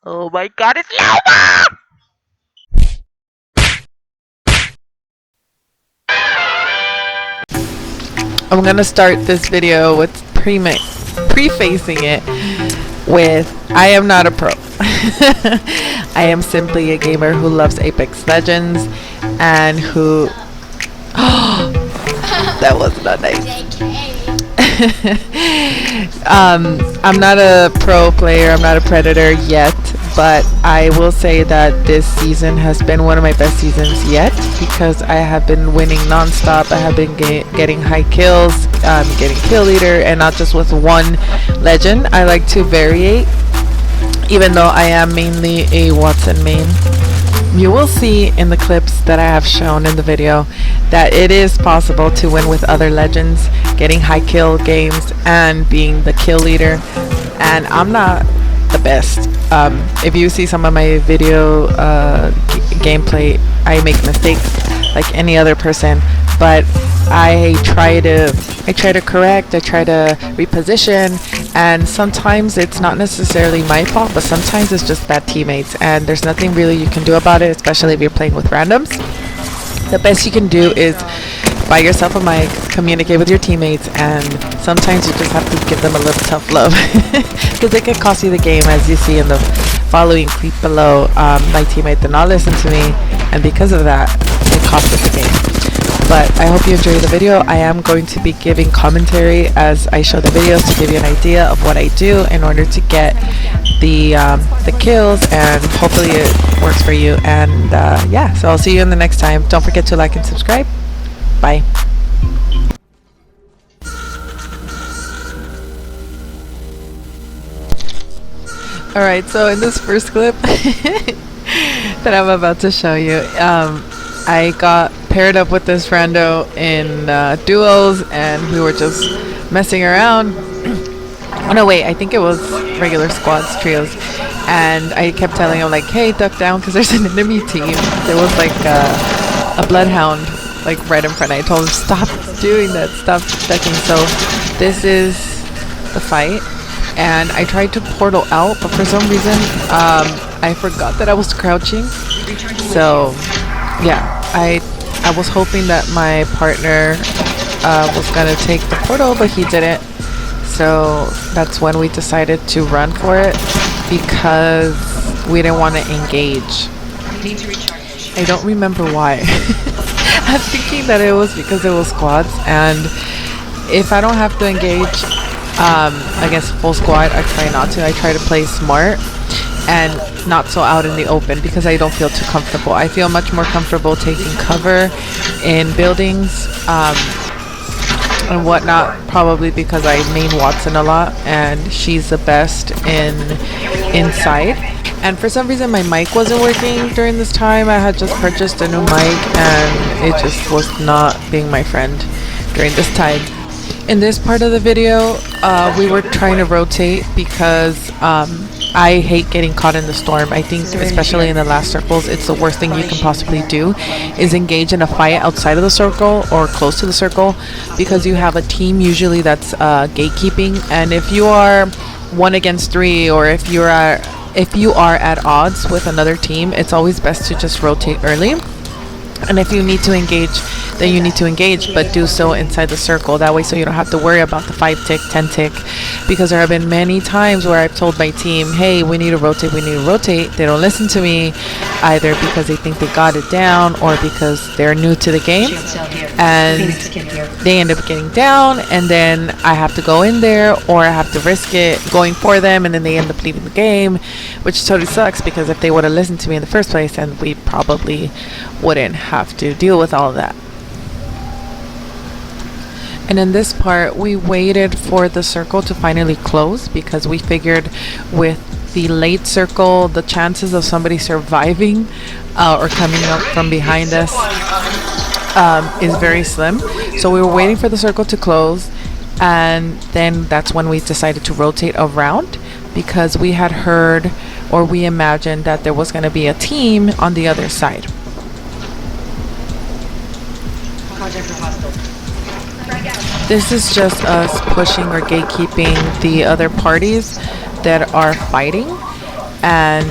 Oh my god, it's Loma! I'm gonna start this video with prefacing it with I am not a pro. I am simply a gamer who loves Apex Legends and who that was not nice. I'm not a pro player, I'm not a predator yet, but I will say that this season has been one of my best seasons yet because I have been winning non-stop. I have been getting high kills, getting kill leader, and not just with one legend. I like to variate, even though I am mainly a Wattson main. You will see in the clips that I have shown in the video that it is possible to win with other legends, getting high kill games and being the kill leader, and I'm not the best. If you see some of my video gameplay, I make mistakes like any other person, but I try to correct, I try to reposition, and sometimes it's not necessarily my fault, but sometimes it's just bad teammates, and there's nothing really you can do about it, especially if you're playing with randoms. The best you can do is buy yourself a mic, communicate with your teammates, and sometimes you just have to give them a little tough love because it could cost you the game, as you see in the following clip below. My teammate did not listen to me, and because of that, it cost us the game. But I hope you enjoyed the video. I am going to be giving commentary as I show the videos to give you an idea of what I do in order to get the kills, and hopefully it works for you. And yeah, so I'll see you in the next time. Don't forget to like and subscribe. Bye. Alright, so in this first clip that I'm about to show you, I got paired up with this rando in duos, and we were just messing around. Oh no, wait, I think it was regular squads, trios, and I kept telling him like, hey, duck down because there's an enemy team. There was like a bloodhound like right in front. I told him stop doing that, stop ducking. So this is the fight, and I tried to portal out, but for some reason I forgot that I was crouching. So yeah, I was hoping that my partner was gonna take the portal, but he didn't. So that's when we decided to run for it because we didn't want to engage. I don't remember why. I'm thinking that it was because it was squads, and if I don't have to engage against full squad, I try not to. I try to play smart and not so out in the open because I don't feel too comfortable. I feel much more comfortable taking cover in buildings and whatnot, probably because I main Wattson a lot and she's the best in inside. And for some reason my mic wasn't working during this time. I had just purchased a new mic and it just was not being my friend during this time. In this part of the video, we were trying to rotate because I hate getting caught in the storm. I think especially in the last circles, it's the worst thing you can possibly do is engage in a fight outside of the circle or close to the circle, because you have a team usually that's gatekeeping, and if you are 1 against 3, or if you are at odds with another team, it's always best to just rotate early. And if you need to engage, then you need to engage, but do so inside the circle. That way, so you don't have to worry about the 5 tick, 10 tick. Because there have been many times where I've told my team, hey, we need to rotate, we need to rotate. They don't listen to me, either because they think they got it down or because they're new to the game. And they end up getting down, and then I have to go in there, or I have to risk it going for them, and then they end up leaving the game, which totally sucks, because if they would have listened to me in the first place, then we probably wouldn't have to deal with all of that. And in this part, we waited for the circle to finally close because we figured with the late circle, the chances of somebody surviving or coming up from behind us is very slim. So we were waiting for the circle to close, and then that's when we decided to rotate around because we had heard, or we imagined, that there was going to be a team on the other side. This is just us pushing or gatekeeping the other parties that are fighting, and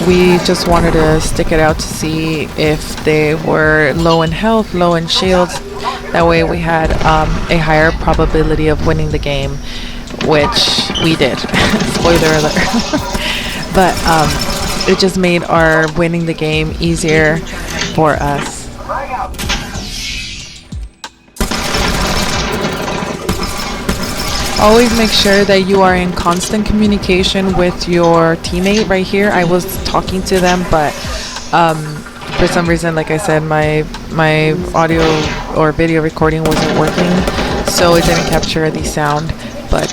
we just wanted to stick it out to see if they were low in health, low in shields. That way we had a higher probability of winning the game, which we did. Spoiler alert. But it just made our winning the game easier for us. Always make sure that you are in constant communication with your teammate. Right here I was talking to them, but for some reason, like I said, my audio or video recording wasn't working, so it didn't capture the sound. But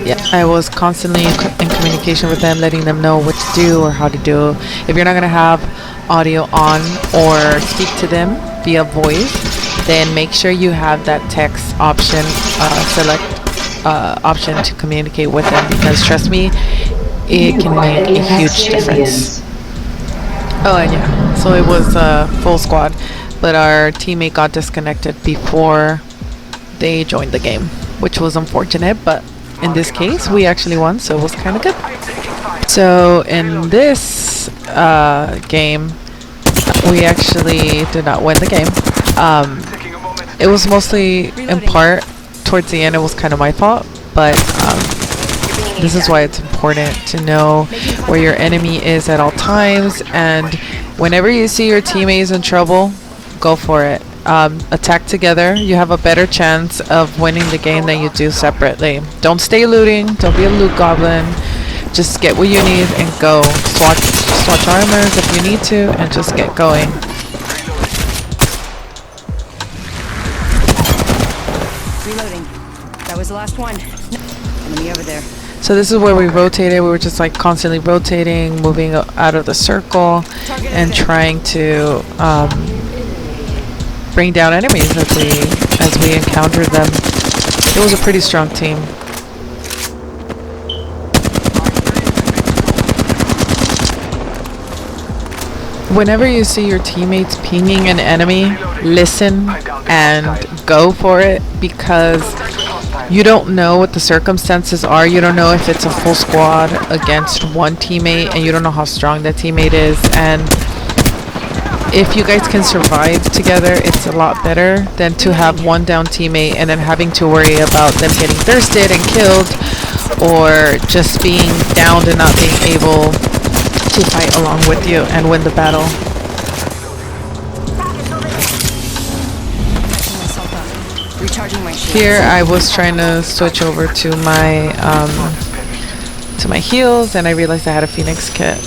yeah, I was constantly in communication with them, letting them know what to do or how to do. If you're not going to have audio on or speak to them via voice, then make sure you have that text option, select option to communicate with them, because trust me, it can make a huge difference. Oh, and yeah, so it was a full squad, but our teammate got disconnected before they joined the game, which was unfortunate, but in this case we actually won, so it was kind of good. So in this game, we actually did not win the game. It was mostly in part towards the end, it was kind of my fault, but this is why it's important to know where your enemy is at all times, and whenever you see your teammates in trouble, go for it. Attack together. You have a better chance of winning the game than you do separately. Don't stay looting, don't be a loot goblin. Just get what you need and go. Swatch armors if you need to, and just get going. Reloading. That was the last one. Enemy over there. So this is where we rotated. We were just like constantly rotating, moving out of the circle, and trying to bring down enemies as we encountered them. It was a pretty strong team. Whenever you see your teammates pinging an enemy, listen and go for it, because you don't know what the circumstances are. You don't know if it's a full squad against one teammate, and you don't know how strong that teammate is. And if you guys can survive together, it's a lot better than to have one down teammate and then having to worry about them getting thirsted and killed, or just being downed and not being able to fight along with you and win the battle. Here I was trying to switch over to my heals, and I realized I had a Phoenix kit.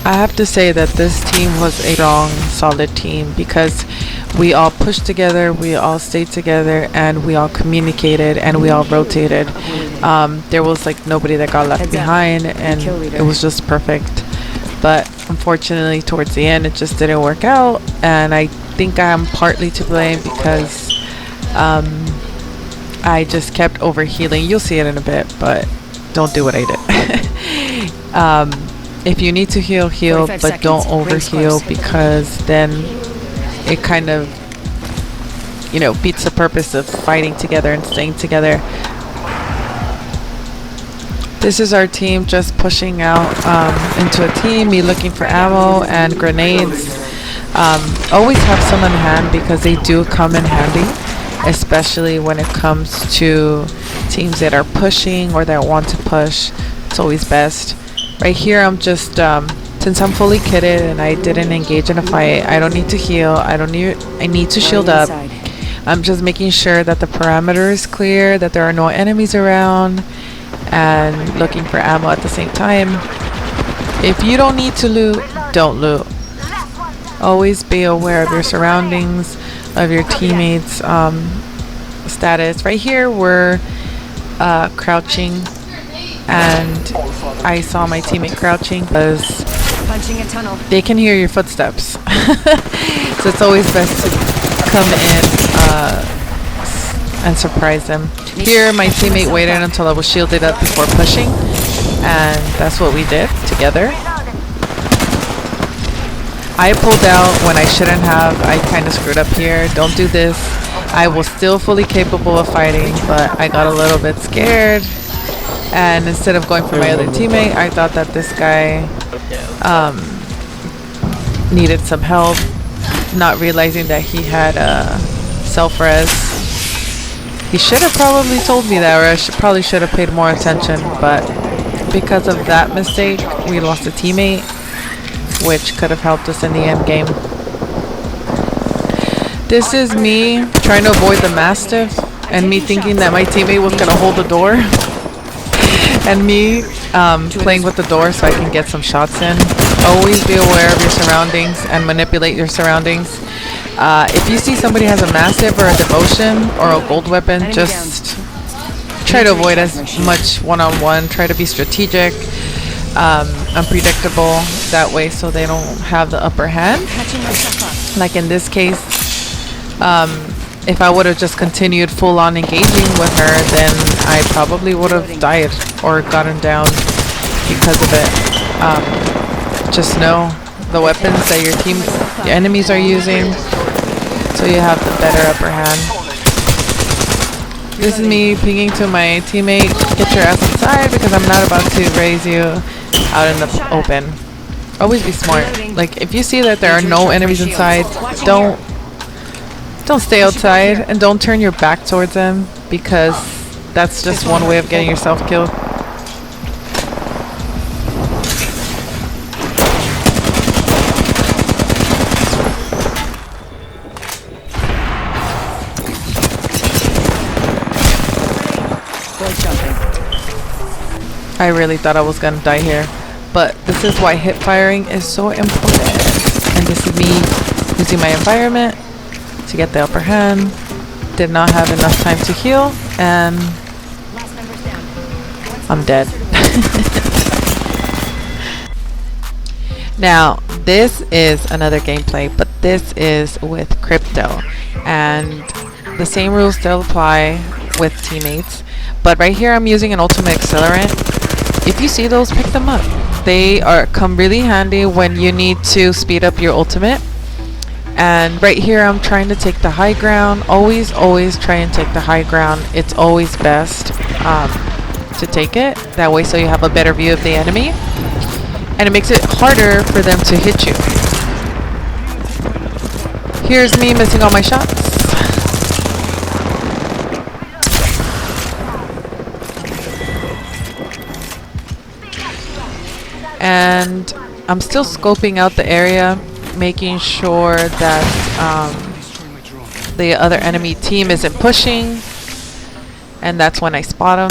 I have to say that this team was a strong, solid team, because we all pushed together, we all stayed together, and we all communicated, and we all rotated. There was like nobody that got left behind, and it was just perfect. But unfortunately, towards the end, it just didn't work out, and I think I'm partly to blame, because I just kept overhealing. You'll see it in a bit, but don't do what I did. If you need to heal, heal, but don't overheal, because then it kind of, you know, beats the purpose of fighting together and staying together. This is our team just pushing out into a team, me looking for ammo and grenades. Always have some on hand, because they do come in handy, especially when it comes to teams that are pushing or that want to push. It's always best. Right here, I'm just since I'm fully kitted and I didn't engage in a fight, I don't need to heal. I need to shield up. I'm just making sure that the perimeter is clear, that there are no enemies around, and looking for ammo at the same time. If you don't need to loot, don't loot. Always be aware of your surroundings, of your teammates' status. Right here, we're crouching, and I saw my teammate crouching because they can hear your footsteps. So it's always best to come in and surprise them. Here, my teammate waited until I was shielded up before pushing, and that's what we did together. I pulled out when I shouldn't have. I kind of screwed up here. Don't do this. I was still fully capable of fighting, but I got a little bit scared And instead of going for my other teammate, I thought that this guy needed some help, not realizing that he had self-res. He should have probably told me that, or I probably should have paid more attention, but because of that mistake, we lost a teammate, which could have helped us in the end game. This is me trying to avoid the Mastiff, and me thinking that my teammate was going to hold the door, and me playing with the door so I can get some shots in. Always be aware of your surroundings and manipulate your surroundings. If you see somebody has a Mastiff or a Devotion or a gold weapon, just try to avoid as much one-on-one. Try to be strategic, unpredictable, that way so they don't have the upper hand. Like in this case, if I would have just continued full-on engaging with her, then I probably would have died or gotten down because of it. Just know the weapons that your enemies are using, so you have the better upper hand. This is me pinging to my teammate, get your ass inside because I'm not about to raise you out in the open. Always be smart. Like, if you see that there are no enemies inside, don't stay outside, and don't turn your back towards them, because that's just one way of getting yourself killed. I really thought I was gonna die here, but this is why hip firing is so important. And this is me using my environment to get the upper hand. Did not have enough time to heal, and I'm dead. Now, this is another gameplay, but this is with Crypto, and the same rules still apply with teammates. But right here, I'm using an ultimate accelerant. If you see those, pick them up. They come really handy when you need to speed up your ultimate. And right here, I'm trying to take the high ground. Always try and take the high ground. It's always best to take it that way, so you have a better view of the enemy, and it makes it harder for them to hit you. Here's me missing all my shots. And I'm still scoping out the area, making sure that the other enemy team isn't pushing, and that's when I spot them.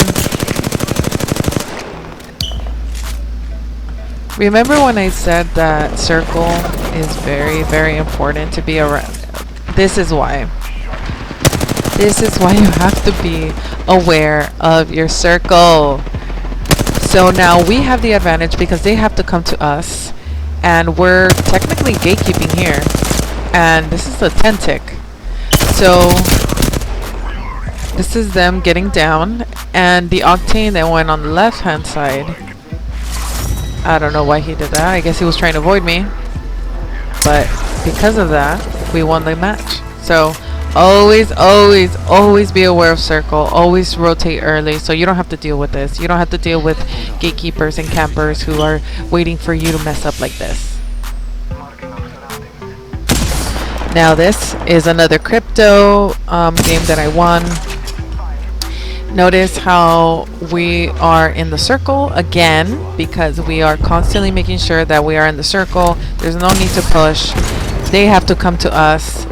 Remember when I said that circle is very important to be around? This is why. This is why you have to be aware of your circle. So now we have the advantage because they have to come to us, and we're technically gatekeeping here, and this is a 10 tick. So this is them getting down, and the Octane that went on the left hand side, I don't know why he did that. I guess he was trying to avoid me, but because of that, we won the match. So always be aware of circle. Always rotate early, so you don't have to deal with this. You don't have to deal with gatekeepers and campers who are waiting for you to mess up like this. Now this is another Crypto game that I won. Notice how we are in the circle again, because we are constantly making sure that we are in the circle. There's no need to push. They have to come to us.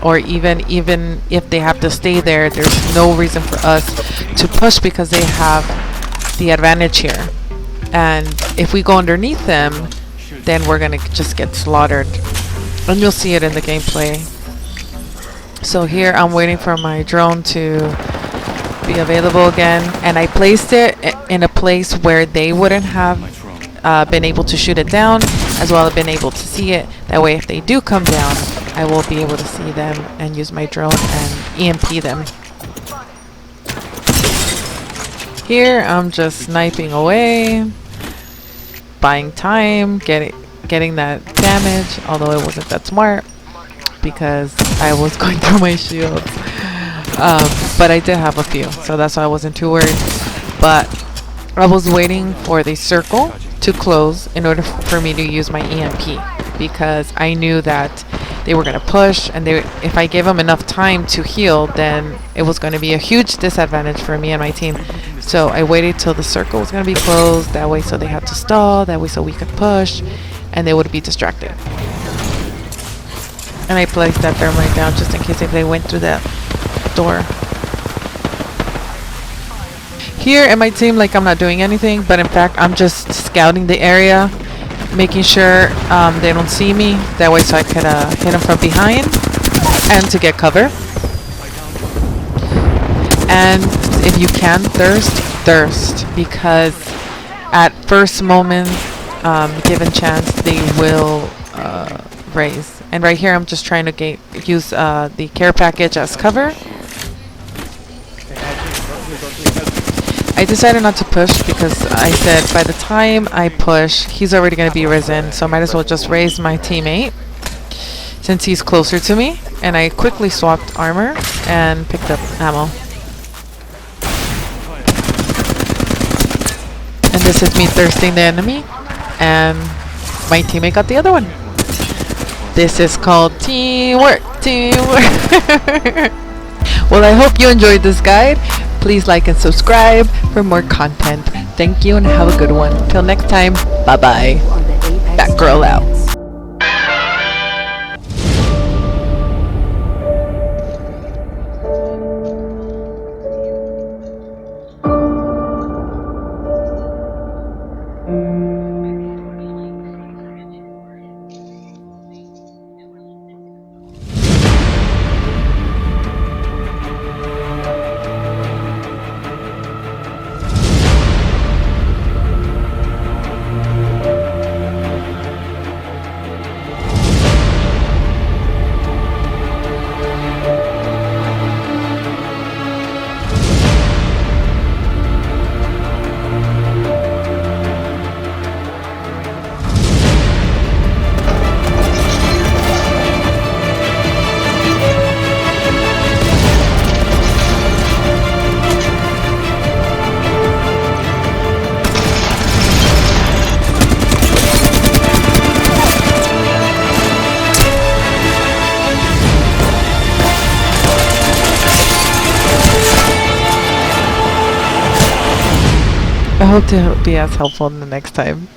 Or even if they have to stay there, there's no reason for us to push because they have the advantage here. And if we go underneath them, then we're gonna just get slaughtered, and you'll see it in the gameplay. So here I'm waiting for my drone to be available again, and I placed it in a place where they wouldn't have been able to shoot it down, as well as been able to see it. That way, if they do come down, I will be able to see them and use my drone and EMP them. Here I'm just sniping away, buying time, getting that damage, although it wasn't that smart because I was going through my shields. But I did have a few, so that's why I wasn't too worried. but I was waiting for the circle to close in order for me to use my EMP, because I knew that they were going to push, and if I gave them enough time to heal, then it was going to be a huge disadvantage for me and my team. So I waited till the circle was going to be closed, that way so they had to stall, that way so we could push, and they would be distracted. And I placed that thermite down just in case if they went through that door. Here it might seem like I'm not doing anything, but in fact I'm just scouting the area, making sure they don't see me, that way so I could hit them from behind and to get cover. And if you can thirst, because at first moment, given chance, they will raise. And right here I'm just trying to use the care package as cover. I decided not to push because I said by the time I push, he's already going to be risen, so I might as well just raise my teammate since he's closer to me. And I quickly swapped armor and picked up ammo. And this is me thirsting the enemy, and my teammate got the other one. This is called teamwork. Well, I hope you enjoyed this guide. Please like and subscribe for more content. Thank you and have a good one. Till next time, bye-bye. Batgirl out. I hope to be as helpful in the next time.